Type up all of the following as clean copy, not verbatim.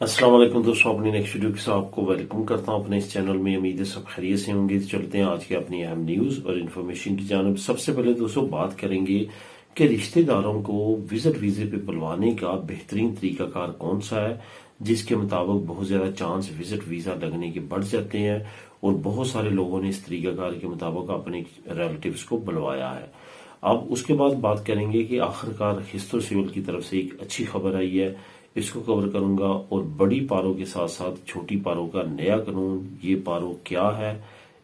अस्सलाम वालेकुम दोस्तों, अपनी नेक्स्ट वीडियो के साथ आपको वेलकम करता हूं अपने इस चैनल में। उम्मीद है सब खैरियत से होंगे। तो चलते हैं आज की अपनी अहम न्यूज और इन्फॉर्मेशन की जानब। सबसे पहले दोस्तों बात करेंगे कि रिश्तेदारों को विजिट वीजे पे बुलवाने का बेहतरीन तरीकाकार कौन सा है, जिसके मुताबिक बहुत ज्यादा चांस विजिट वीजा लगने के बढ़ जाते हैं। और बहुत सारे लोगों ने इस तरीकाकार के मुताबिक अपने रिलेटिव्स को बुलवाया है। अब उसके बाद बात करेंगे कि आखिरकार हिस्टो सिविल की तरफ से एक अच्छी खबर आई है, इसको कवर करूंगा। और बड़ी पारों के साथ साथ छोटी पारों का नया कानून, ये पारो क्या है,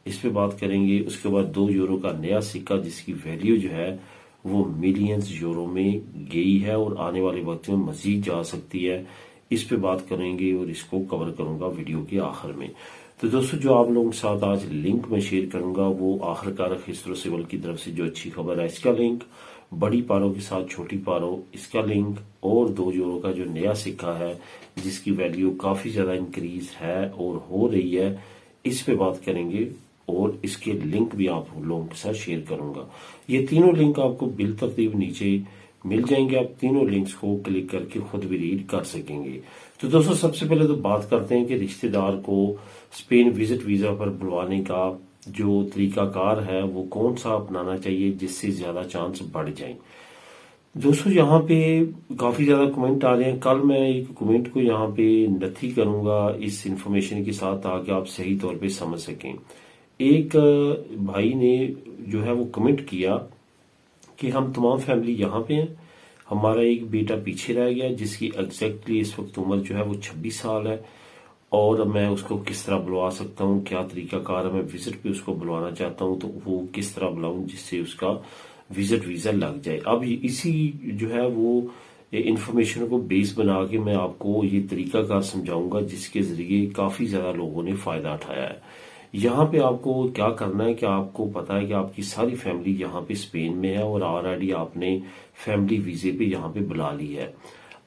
इस पे बात करेंगे। उसके बाद 2 यूरो का नया सिक्का जिसकी वैल्यू जो है वो मिलियंस यूरो में गई है और आने वाले वक्त में मजीद जा सकती है, इस पे बात करेंगे और इसको कवर करूंगा वीडियो के आखिर में। तो दोस्तों जो आप लोगों के साथ आज लिंक में शेयर करूंगा वो आखिरकार हिस्टो सिविल की तरफ से जो अच्छी खबर है इसका लिंक, बड़ी पारों के साथ छोटी पारों इसका लिंक, और 2 यूरो का जो नया सिक्का है जिसकी वैल्यू काफी ज्यादा इंक्रीज है और हो रही है, इस पे बात करेंगे। और इसके लिंक भी आप लोगों के साथ शेयर करूंगा। ये तीनों लिंक आपको बिल तरतीब नीचे मिल जाएंगे, आप तीनों लिंक्स को क्लिक करके खुद भी रीड कर सकेंगे। तो दोस्तों सबसे पहले तो बात करते हैं कि रिश्तेदार को स्पेन विजिट वीजा पर बुलवाने का जो तरीकाकार है वो कौन सा अपनाना चाहिए जिससे ज्यादा चांस बढ़ जाए। दोस्तों यहाँ पे काफी ज्यादा कमेंट आ रहे हैं। कल मैं एक कमेंट को यहाँ पे नथी करूंगा इस इंफॉर्मेशन के साथ ताकि आप सही तौर पे समझ सकें। एक भाई ने जो है वो कमेंट किया कि हम तमाम फैमिली यहाँ पे हैं, हमारा एक बेटा पीछे रह गया जिसकी एग्जैक्टली इस वक्त उम्र जो है वो 26 साल है, और मैं उसको किस तरह बुलवा सकता हूँ, क्या तरीकाकार है, मैं विजिट पे उसको बुलवाना चाहता हूँ तो वो किस तरह बुलाऊं जिससे उसका विजिट वीजा लग जाए। अब इसी जो है वो इंफॉर्मेशन को बेस बना के मैं आपको ये तरीकाकार समझाऊंगा जिसके जरिए काफी ज्यादा लोगों ने फायदा उठाया है। यहाँ पे आपको क्या करना है कि आपको पता है कि आपकी सारी फैमिली यहाँ पे स्पेन में है और ऑलरेडी आपने फैमिली वीजे पे यहाँ पे बुला ली है।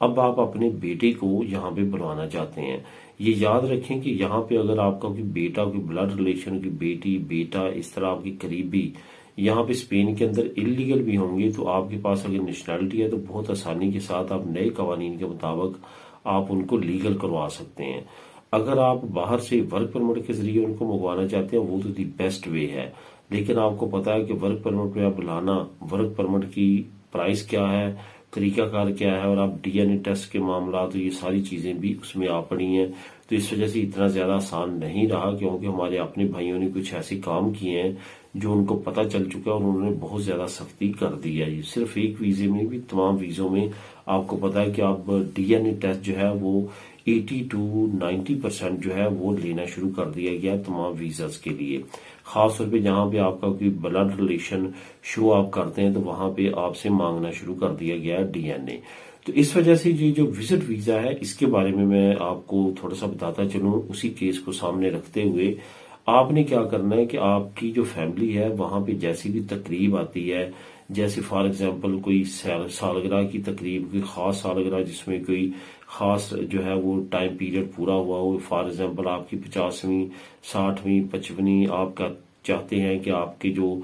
अब आप अपने बेटे को यहाँ पे बुलवाना चाहते हैं। ये याद रखें कि यहाँ पे अगर आपका कोई बेटा, कोई ब्लड रिलेशन की बेटी, बेटा, इस तरह आपकी करीबी यहाँ पे स्पेन के अंदर इलीगल भी होंगे तो आपके पास अगर नेशनैलिटी है तो बहुत आसानी के साथ आप नए कवानीन के मुताबिक आप उनको लीगल करवा सकते हैं। अगर आप बाहर से वर्क परमिट के जरिए उनको मंगवाना चाहते हैं वो तो दी बेस्ट वे है, लेकिन आपको पता है कि वर्क परमिट पे आप बुलाना, वर्क परमिट की प्राइस क्या है, तरीकाकार क्या है, और आप डीएनए टेस्ट के मामला तो ये सारी चीजें भी उसमें आ पड़ी हैं। तो इस वजह से इतना ज्यादा आसान नहीं रहा क्योंकि हमारे अपने भाइयों ने कुछ ऐसे काम किए हैं जो उनको पता चल चुका है और उन्होंने बहुत ज्यादा सख्ती कर दी है। ये सिर्फ एक वीजे में भी तमाम वीजों में आपको पता है कि आप डीएनए टेस्ट जो है वो 80 to 90% जो है वो लेना शुरू कर दिया गया तमाम वीजास के लिए। खास तौर पे जहां पे आपका कोई ब्लड रिलेशन शो आप करते हैं तो वहां पे आपसे मांगना शुरू कर दिया गया है डीएनए। तो इस वजह से ये जो विजिट वीजा है इसके बारे में मैं आपको थोड़ा सा बताता चलूं। उसी केस को सामने रखते हुए आपने क्या करना है कि आपकी जो फैमिली है वहां पे जैसी भी तकरीब आती है, जैसे फॉर एग्जांपल कोई सालगिरह की तकरीब, कोई खास सालगिरह जिसमें कोई खास जो है वो टाइम पीरियड पूरा हुआ हो, फॉर एग्जांपल आपकी 50वीं, 60वीं, 55वीं, आपका चाहते हैं कि आपके जो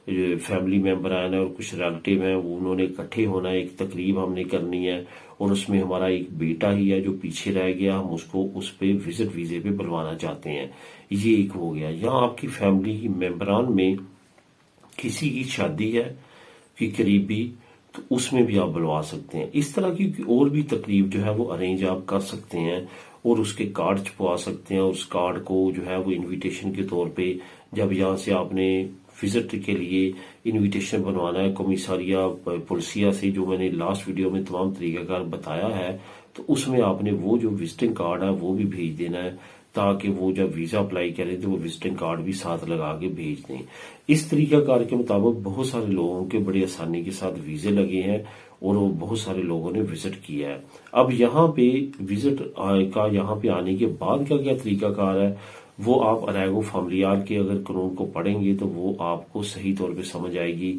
फैमिली मेंबर आए ना और कुछ रिलेटिव हैं वो उन्होंने इकट्ठे होना है, एक तकरीब हमने करनी है और उसमें हमारा एक बेटा ही है जो पीछे रह गया, हम उसको उस पे विजिट वीजे पे बुलवाना चाहते हैं। ये एक हो गया। या आपकी फैमिली की मेंबरान में किसी की शादी है कि करीबी, तो उसमें भी आप बुलवा सकते हैं। इस तरह की और भी तकरीब जो है वो अरेंज आप कर सकते हैं और उसके कार्ड छपवा सकते हैं। उस कार्ड को जो है वो इनविटेशन के तौर पे जब यहाँ से आपने विजिट के लिए इनविटेशन बनवाना है कमिसारिया पुलिसिया से, जो मैंने लास्ट वीडियो में तमाम तरीकाकार बताया है, तो उसमें आपने वो जो विजिटिंग कार्ड है वो भी भेज देना है ताकि वो जब वीजा अप्लाई करें तो वो विजिटिंग कार्ड भी साथ लगा के भेज दें। इस तरीकाकार के मुताबिक बहुत सारे लोगों के बड़ी आसानी के साथ वीजे लगे हैं और वो बहुत सारे लोगों ने विजिट किया है। अब यहाँ पे विजिट का यहाँ पे आने के बाद का क्या तरीकाकार है वो आप अरेगो फैमिलियार के अगर कानून को पढ़ेंगे तो वो आपको सही तौर पे समझ आएगी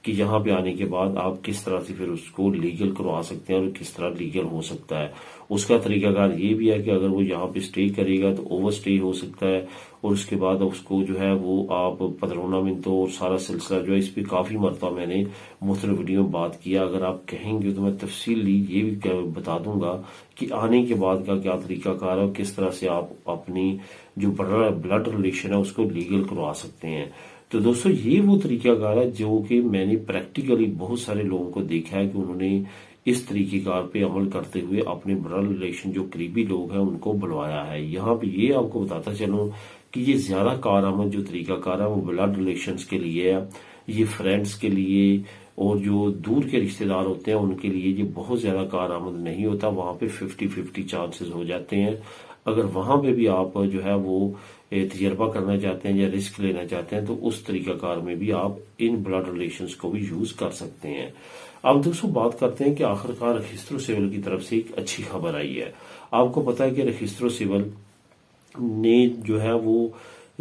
कि यहाँ पे आने के बाद आप किस तरह से फिर उसको लीगल करवा सकते हैं और किस तरह लीगल हो सकता है। उसका तरीकाकार ये भी है कि अगर वो यहाँ पे स्टे करेगा तो ओवर स्टे हो सकता है, और उसके बाद उसको जो है वो आप 15 मिनटों और सारा सिलसिला जो है, इस पर काफ़ी मरतबा मैंने मुख्तलिफ वीडियो में बात किया। अगर आप कहेंगे तो मैं तफसीली ये भी बता दूंगा कि आने के बाद का क्या तरीकाकार है और किस तरह से आप अपनी जो ब्लड रिलेशन है उसको लीगल करवा सकते हैं। तो दोस्तों ये वो तरीकाकार है जो कि मैंने प्रैक्टिकली बहुत सारे लोगों को देखा है कि उन्होंने इस तरीकेकार पे अमल करते हुए अपने ब्लड रिलेशन जो करीबी लोग हैं उनको बुलवाया है। यहाँ पे ये आपको बताता चलूं कि ये ज्यादा कारआमद जो तरीकाकार है वो ब्लड रिलेशंस के लिए है, ये फ्रेंड्स के लिए और जो दूर के रिश्तेदार होते हैं उनके लिए ये बहुत ज्यादा कारआमद नहीं होता। वहां पे 50-50 चांसेस हो जाते हैं। अगर वहां पे भी आप जो है वो तजर्बा करना चाहते हैं या रिस्क लेना चाहते हैं तो उस तरीकाकार में भी आप इन ब्लड रिलेशंस को भी यूज कर सकते हैं। अब दोस्तों बात करते हैं कि आखिरकार रजिस्ट्रो सिविल की तरफ से एक अच्छी खबर आई है। आपको पता है कि रजिस्ट्रो सिविल ने जो है वो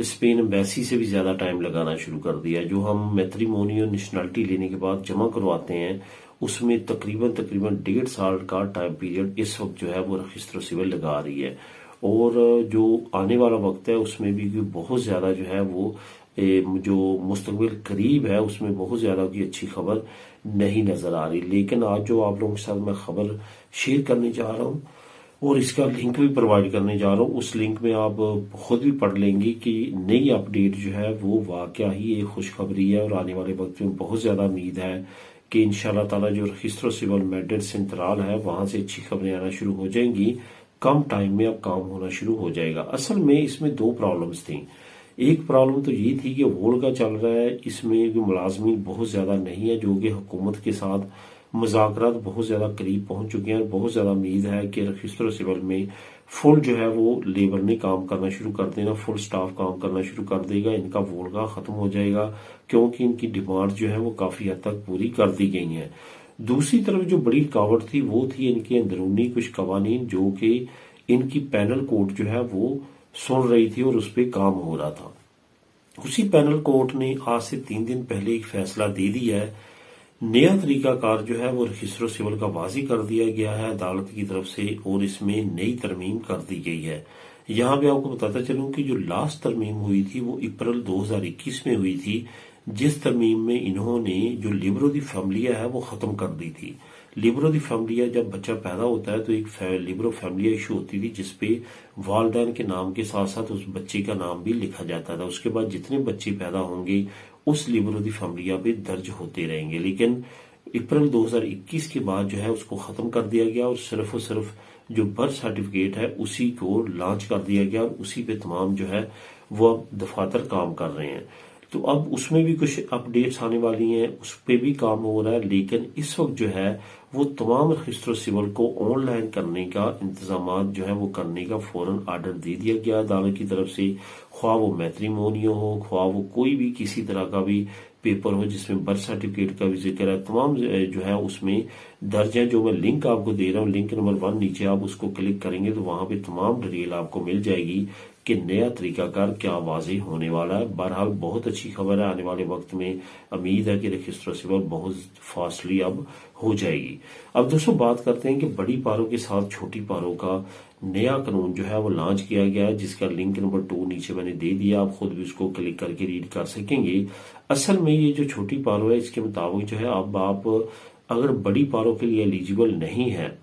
स्पेन एम्बेसी से भी ज्यादा टाइम लगाना शुरू कर दिया है। जो हम मैट्रिमोनी और नेशनलिटी लेने के बाद जमा करवाते हैं उसमें तकरीबन 1.5 साल का टाइम पीरियड इस वक्त जो है वो रजिस्ट्रो सिविल लगा रही है, और जो आने वाला वक्त है उसमें भी बहुत ज्यादा जो है वो जो मुस्तकबिल करीब है उसमें बहुत ज्यादा की अच्छी खबर नहीं नजर आ रही। लेकिन आज जो आप लोगों के साथ मैं खबर शेयर करने जा रहा हूँ और इसका लिंक भी प्रोवाइड करने जा रहा हूँ, उस लिंक में आप खुद भी पढ़ लेंगे कि नई अपडेट जो है वो वाकया ही एक खुशखबरी है। और आने वाले वक्त में बहुत ज्यादा उम्मीद है कि इंशाल्लाह ताला जो रजिस्ट्रो सिविल मेडिट सेंट्रल है वहां से अच्छी खबरें आना शुरू हो जाएंगी। कम टाइम में अब काम होना शुरू हो जाएगा। असल में इसमें 2 प्रॉब्लम्स थी। एक प्रॉब्लम तो ये थी कि वोल्गा चल रहा है, इसमें भी मुलाजमीन बहुत ज्यादा नहीं है, जो कि हुकूमत के साथ मुज़ाकरात बहुत ज्यादा करीब पहुंच चुके हैं। बहुत ज्यादा उम्मीद है कि रजिस्ट्रो सिविल में फुल जो है वो लेबर ने काम करना शुरू कर देना, फुल स्टाफ काम करना शुरू कर देगा, इनका वोल्गा खत्म हो जाएगा क्योंकि इनकी डिमांड जो है वो काफी हद तक पूरी कर दी गई है। दूसरी तरफ जो बड़ी रुकावट थी वो थी इनके अंदरूनी कुछ कवानीन जो कि इनकी पैनल कोर्ट जो है वो सुन रही थी और उस पर काम हो रहा था। उसी पैनल कोर्ट ने आज से 3 दिन पहले एक फैसला दे दिया है। नया तरीकाकार जो है वो रजिस्ट्रो सिविल का वाजी कर दिया गया है अदालत की तरफ से और इसमें नई तरमीम कर दी गई है। यहाँ पे आपको बताता चलूं कि जो लास्ट तरमीम हुई थी वो अप्रैल 2021 में हुई थी, जिस तरमीम में इन्होंने जो लिबरो दी फैमिलिया है वो खत्म कर दी थी। लिबरो दी फैमिलिया जब बच्चा पैदा होता है तो एक लिबरो फैमिलिया इशू होती थी जिसपे वालदैन के नाम के साथ साथ उस बच्चे का नाम भी लिखा जाता था। उसके बाद जितने बच्चे पैदा होंगे उस लिबरो दी फैमिलिया पे दर्ज होते रहेंगे। लेकिन अप्रैल 2021 के बाद जो है उसको खत्म कर दिया गया और सिर्फ जो बर्थ सर्टिफिकेट है उसी को लॉन्च कर दिया गया और उसी पे तमाम जो है वो अब दफातर काम कर रहे हैं। तो अब उसमें भी कुछ अपडेट्स आने वाली हैं, उस पर भी काम हो रहा है। लेकिन इस वक्त जो है वो तमाम रजिस्ट्रो सिविल को ऑनलाइन करने का इंतजाम जो है वो करने का फौरन आर्डर दे दिया गया अदालत की तरफ से। ख्वाह वो मैट्रिमोनियो हो, ख्वाह वो कोई भी किसी तरह का भी पेपर हो जिसमें बर्थ सर्टिफिकेट का भी जिक्र है, तमाम जो है उसमें दर्ज है। जो मैं लिंक आपको दे रहा हूँ, लिंक नंबर 1 नीचे आप उसको क्लिक करेंगे तो वहां पे तमाम डिटेल आपको मिल जाएगी कि नया तरीकाकार क्या वाज़ेह होने वाला है। बहरहाल बहुत अच्छी खबर है। आने वाले वक्त में उम्मीद है कि रजिस्ट्रो सिविल बहुत फास्टली अब हो जाएगी। अब दोस्तों बात करते हैं कि बड़ी पारों के साथ छोटी पारों का नया कानून जो है वो लॉन्च किया गया है, जिसका लिंक नंबर 2 नीचे मैंने दे दिया, आप खुद भी उसको क्लिक करके रीड कर सकेंगे। असल में ये जो छोटी पारो है इसके मुताबिक जो है अब आप अगर बड़ी पारों के लिए एलिजिबल नहीं है,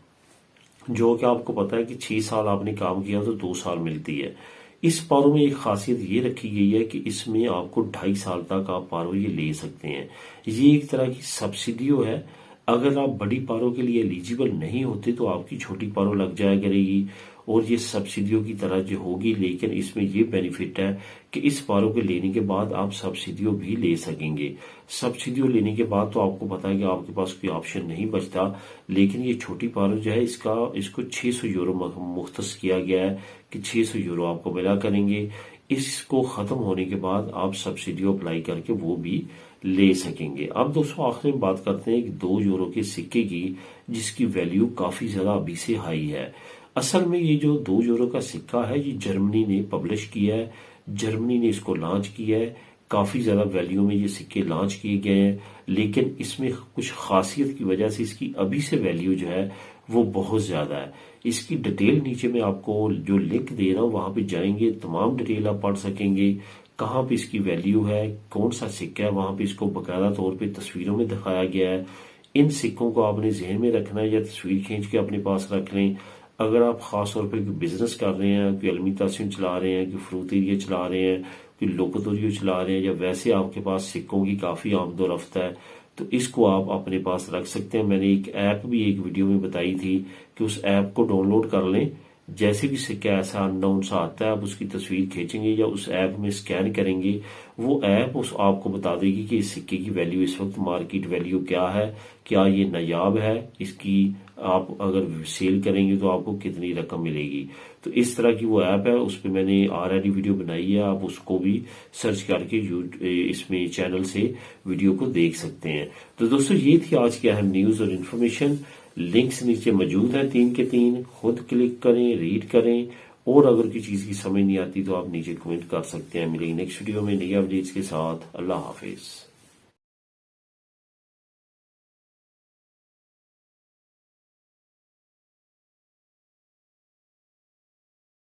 जो कि आपको पता है कि 6 साल आपने काम किया तो 2 साल मिलती है, इस पारो में एक खासियत ये रखी गई है कि इसमें आपको 2.5 साल तक आप पारो ये ले सकते हैं। ये एक तरह की सब्सिडियो है। अगर आप बड़ी पारो के लिए एलिजिबल नहीं होते तो आपकी छोटी पारो लग जाया करेगी और ये सब्सिडियों की तरह जो होगी। लेकिन इसमें ये बेनिफिट है कि इस पारो के लेने के बाद आप सब्सिडियो भी ले सकेंगे। सब्सिडियो लेने के बाद तो आपको पता है कि आपके पास कोई ऑप्शन नहीं बचता। लेकिन ये छोटी पारो जो है इसको 600 यूरो मुख्तस किया गया है कि 600 यूरो आपको मिला करेंगे। इसको खत्म होने के बाद आप सब्सिडियो अप्लाई करके वो भी ले सकेंगे। अब दोस्तों आखिर में बात करते हैं कि 2 यूरो के सिक्के की, जिसकी वैल्यू काफी ज्यादा अभी से हाई है। असल में ये जो 2 यूरो का सिक्का है ये जर्मनी ने पब्लिश किया है, जर्मनी ने इसको लॉन्च किया है। काफ़ी ज़्यादा वैल्यू में ये सिक्के लॉन्च किए गए हैं, लेकिन इसमें कुछ खासियत की वजह से इसकी अभी से वैल्यू जो है वो बहुत ज़्यादा है। इसकी डिटेल नीचे में आपको जो लिंक दे रहा हूँ वहाँ पे जाएंगे, तमाम डिटेल आप पढ़ सकेंगे, कहाँ पे इसकी वैल्यू है, कौन सा सिक्का है, वहाँ पे इसको बाकायदा तौर पे तस्वीरों में दिखाया गया है। इन सिक्कों को आपने जहन में रखना है या तस्वीर खींच के अपने पास रख लें। अगर आप खास तौर पे कोई बिजनेस कर रहे हैं, कोई अलमी तहसीन चला रहे हैं, कोई फ्रूट एरिया चला रहे हैं, कोई लोकोतोरियो चला रहे हैं, या वैसे आपके पास सिक्कों की काफ़ी आमदोरफ्त है, तो इसको आप अपने पास रख सकते हैं। मैंने एक ऐप भी एक वीडियो में बताई थी कि उस ऐप को डाउनलोड कर लें। जैसे भी सिक्का ऐसा अननोन सा आता है, आप उसकी तस्वीर खींचेंगे या उस ऐप में स्कैन करेंगे, वो ऐप उस आपको बता देगी कि इस सिक्के की वैल्यू इस वक्त मार्केट वैल्यू क्या है, क्या ये नायाब है, इसकी आप अगर सेल करेंगे तो आपको कितनी रकम मिलेगी। तो इस तरह की वो ऐप है, उस पर मैंने ऑलरेडी वीडियो बनाई है, आप उसको भी सर्च करके इसमें चैनल से वीडियो को देख सकते हैं। तो दोस्तों ये थी आज की अहम न्यूज और इन्फॉर्मेशन। लिंक्स नीचे मौजूद हैं 3 के 3, खुद क्लिक करें, रीड करें, और अगर किसी चीज की समझ नहीं आती तो आप नीचे कमेंट कर सकते हैं। मिलेंगे नेक्स्ट वीडियो में नई अपडेट्स के साथ। अल्लाह हाफिज।